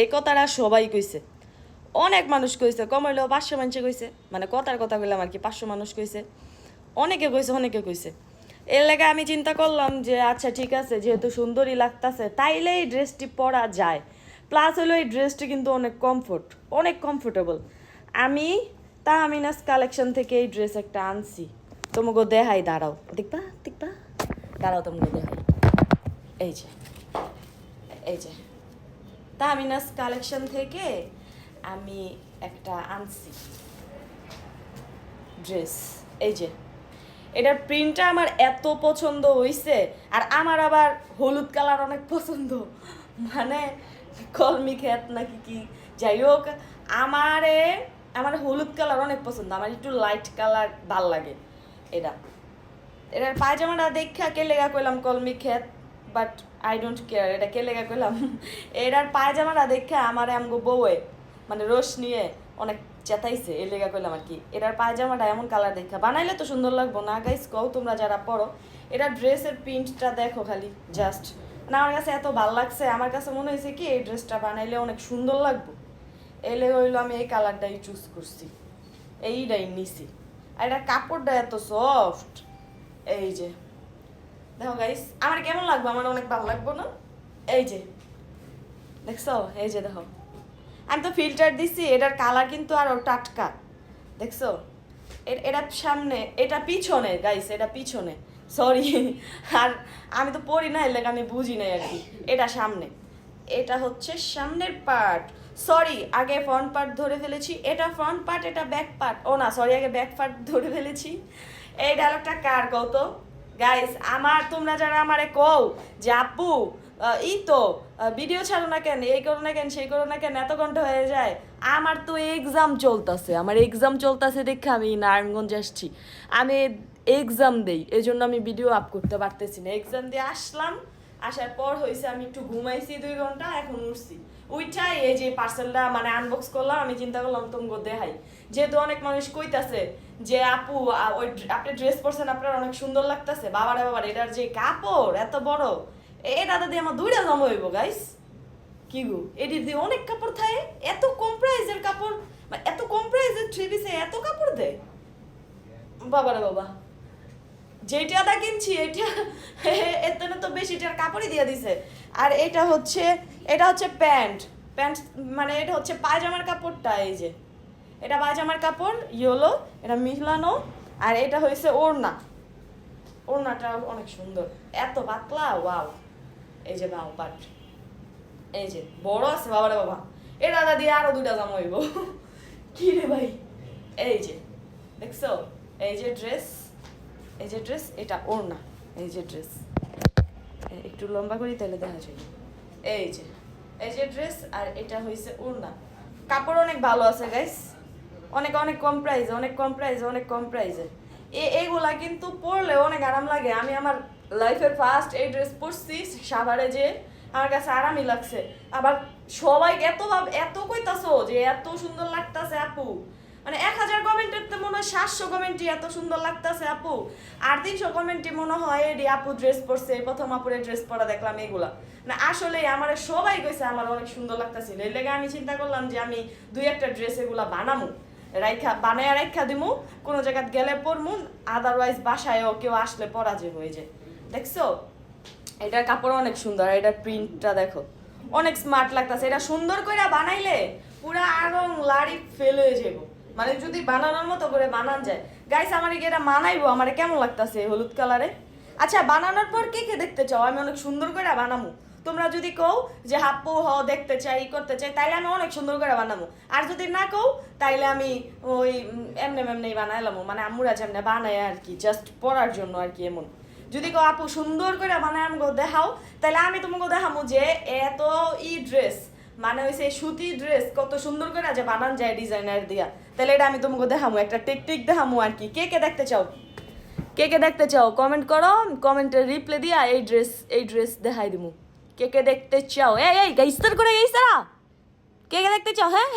এই কথাটা সবাই কইছে, অনেক মানুষ কইছে, কম হইলেও 500 মানুষে কইছে, মানে কথার কথা কইলাম আর কি, 500 মানুষ কইছে, অনেকে কইছে। এর লেগে আমি চিন্তা করলাম যে আচ্ছা ঠিক আছে, যেহেতু সুন্দরী লাগতাছে তাইলে এই ড্রেসটি পরা যায়। প্লাস হলো এই ড্রেসটি কিন্তু অনেক কমফোর্টেবল। আমি তাহমিনাস কালেকশন থেকে এই ড্রেস একটা আনছি, তোমাকে দেখাই, দাঁড়াও, দেখবা দাঁড়াও, তোমাকে দেখাই। এই যে এই যে তাহমিনাস কালেকশন থেকে আমি একটা আনছি ড্রেস। এই যে এটার প্রিন্টটা আমার এত পছন্দ হইছে, আর আমার আবার হলুদ কালার অনেক পছন্দ, মানে কলমি ক্ষেত নাকি কি, যাই হোক, আমার হলুদ কালার অনেক পছন্দ, আমার একটু লাইট কালার ভাল লাগে। এটার পায়জামাটা দেখা কে লেগা কইলাম কলমি ক্ষেত, বাট আই ডোন্ট কেয়ার এটা কে লেগা কইলাম। এটার পায়জামাটা দেখে আমার আমগো বউয়ে মানে রোশ নিয়ে অনেক চেতাইছে, এর লেগা কইলাম আর কি। এটার পায়জামাটা এমন কালার দেখা বানাইলে তো সুন্দর লাগবো না গাইস, কও তোমরা যারা পড়ো। এটা ড্রেসের প্রিন্টটা দেখো খালি, জাস্ট না, আমার কাছে এত ভালো লাগছে, আমার কাছে মনে হয়েছে কি এই ড্রেসটা বানাইলে অনেক সুন্দর লাগবো, এই লেগে হইলো আমি এই কালারটাই চুজ করছি, এইটাই নিছি। আর এটার কাপড়টা এত সফট, এই যে দেখো গাইস, আমার কেমন লাগবে, আমার অনেক ভালো লাগবো না? এই যে দেখছো, এই যে দেখো, আমি তো ফিল্টার দিছি, এটার কালার কিন্তু আরো টাটকা, দেখছো? এটা সামনে, এটা পিছনে গাইস, এটা পিছনে, সরি। আর আমি তো পড়ি না, এর লেগে আমি বুঝি নাই আর কি। এটা সামনে, এটা হচ্ছে সামনের পার্ট, সরি আগে ফ্রন্ট পার্ট ধরে ফেলেছি, এটা ফ্রন্ট পার্ট, এটা ব্যাক পার্ট, ও না সরি, আগে ব্যাক পার্ট ধরে ফেলেছি। এই ডায়লগটা কার কও তো গাইস, তোমরা যারা আমারে কও যে আপু ই তো ভিডিও ছাড়ো না কেন, এই করো না কেন, সেই করো না কেন, এত ঘন্টা হয়ে যায়, আমার তো এক্সাম চলতেছে দেখে আমি নারায়ণগঞ্জ আসছি, আমি এক্সাম দেই, এই জন্য আমি ভিডিও আপ করতে পারতেছি না। এক্সাম দিয়ে আসলাম, আসার পর হয়েছে আমি একটু ঘুমাইছি 2 ঘন্টা, এখন উঠছি, উইঠাই এই যে পার্সেলটা মানে আনবক্স করলাম, আমি চিন্তা করলাম তোমাকে দেখাই, যেহেতু অনেক মানুষ কইতাছে যে আপু ওই আপনি ড্রেস পরছেন, আপনার অনেক সুন্দর লাগতেছে, বাবারে এটার যে কাপড় এত বড়, এটা দিয়ে আমার 2টা জামা হইব গাইস, কি গো এটি দিয়ে অনেক কাপড় থাকে, এত কম প্রাইসের কাপড়, মানে এত কম প্রাইসের 3 পিসে এত কাপড় দেয়, বাবারে বাবা, যেটাটা কিনছি এটা এত না তো বেশিটার কাপড়ই দিয়ে দিছে। আর এটা হচ্ছে প্যান্ট, মানে এটা হচ্ছে পায়জামার কাপড়টা, এই যে এটা পায়জামার কাপড় ইয়েলো, এটা মিলানো, আর এটা হয়েছে ওড়নাটা অনেক সুন্দর, এত পাতলা, ওয়াও। এই যে বাউ পাট, এই যে বড় আছে, বাবারে বাবা, এটা দিয়ে আরো 2টা জামা হইব। কি রে ভাই, এই যে দেখছো, এই যে ড্রেস, এটা ওড়না, এই যে ড্রেস, একটু লম্বা করি তাহলে দেখা যায়, এই যে ড্রেস, আর এটা হয়েছে ওড়না, কাপড় অনেক ভালো আছে গাইস, অনেক কম প্রাইসে, এইগুলা কিন্তু পরলে অনেক আরাম লাগে। আমি আমার লাইফের ফার্স্ট এই ড্রেস পরছি সাভারে, যে আমার কাছে আরামই লাগছে। আবার সবাই এত কইতাছো যে এত সুন্দর লাগতাছে আপু, মানে 1000 কমেন্টের তো মনে হয় 700 কমেন্টই এত সুন্দর লাগতাছে আপু, আর 300 কমেন্টই মনে হয় এডি আপু ড্রেস পরছে, প্রথম আপুরে ড্রেস পরা দেখলাম, এগুলা না আসলে আমার সবাই কইছে আমার অনেক সুন্দর লাগতাছিল, এই লেগে আমি চিন্তা করলাম যে আমি 2-1টা ড্রেস এগুলা বানামু, বানায় রাইখা দিমু, কোনো জায়গায় গেলে পরমু, আদারওয়াইজ বাসায়ও কেউ আসলে পরা যে হয়ে যায়। দেখছো এটার কাপড় অনেক সুন্দর, এটার প্রিন্টটা দেখো, অনেক স্মার্ট লাগতাছে, এটা সুন্দর করে বানাইলে পুরা আরং লাড়ি ফেল হয়ে যাব, মানে যদি বানানোর মতো করে বানান যায়। গাইস আমার কি এটা মানাইবো, আমার কেমন লাগতাছে হলুদ কালারে? আচ্ছা বানানোর পর কে দেখতে চাও আমি অনেক সুন্দর করে বানামু, তোমরা যদি কও যে হাপ্পু দেখতে চাই করতে চাই, তাইলে আমি অনেক সুন্দর করে বানাবো, আর যদি না কও তাইলে আমি ওই এমনি বানাইলাম, মানে আম্মুরা যেমনি বানায় আর কি, জাস্ট পরার জন্য আর কি। এমন যদি কও আপু সুন্দর করে বানায় আমাকে দেখাও, তাহলে আমি তোমাকে দেখামো যে এত ড্রেস, মানে হইছে সুতি ড্রেস কত সুন্দর করে যে বানান যায় ডিজাইনার দিয়া, তাহলে এটা আমি তোমাকে দেখামো, একটা টেকটিক দেখামো আর কি। কে দেখতে চাও কমেন্ট করো, কমেন্টের রিপ্লাই দিয়া এই ড্রেস দেখাই দিমু। কে দেখতে চাও, এই গাইস্তার করে গাইস্তারা, কে দেখতে চাও? হ্যাঁ